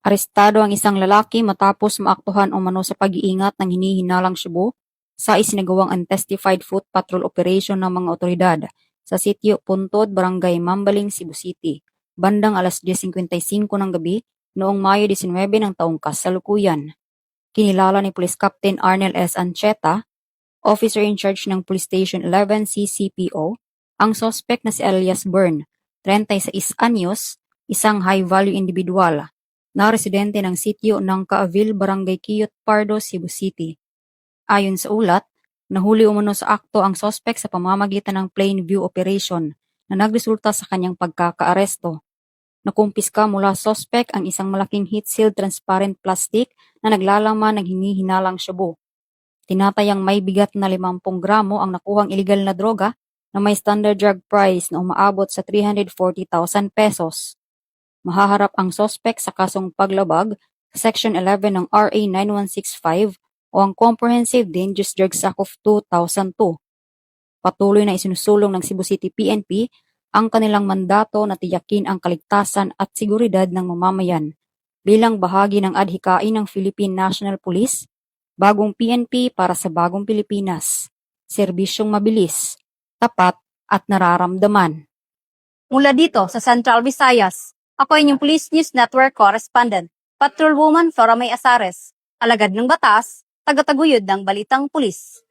Arestado ang isang lalaki matapos maaktuhan umano sa pag-iingat ng hinihinalang Cebu sa isinagawang untestified foot patrol operation ng mga otoridad sa sitio Puntod, Barangay Mambaling, Cebu City, bandang alas 10:55 ng gabi noong Mayo 19 ng taong kasalukuyan. Kinilala ni Police Captain Arnel S. Ancheta, officer in charge ng Police Station 11 CCPO, ang suspect na si alias Bern, 36 anyos, isang high-value individual na residente ng sitio ng Kaavil, Barangay Quiyot Pardo, Cebu City. Ayon sa ulat, nahuli umano sa akto ang suspect sa pamamagitan ng plain view operation na nagresulta sa kanyang pagkakaaresto. Nakumpiska mula sa suspect ang isang malaking heat-sealed transparent plastic na naglalaman ng hinihinalang shabu. Tinatayang may bigat na 50 gramo ang nakuhang iligal na droga na may standard drug price na umaabot sa 340,000 pesos. Mahaharap ang suspect sa kasong paglabag sa Section 11 ng RA 9165 o ang Comprehensive Dangerous Drugs Act of 2002. Patuloy na isinusulong ng Cebu City PNP ang kanilang mandato na tiyakin ang kaligtasan at seguridad ng mamamayan bilang bahagi ng adhikain ng Philippine National Police, bagong PNP para sa bagong Pilipinas, serbisyong mabilis, tapat at nararamdaman. Mula dito sa Central Visayas, ako inyong Police News Network Correspondent, Patrolwoman Flora May Asares, alagad ng batas, tagataguyod ng Balitang Pulis.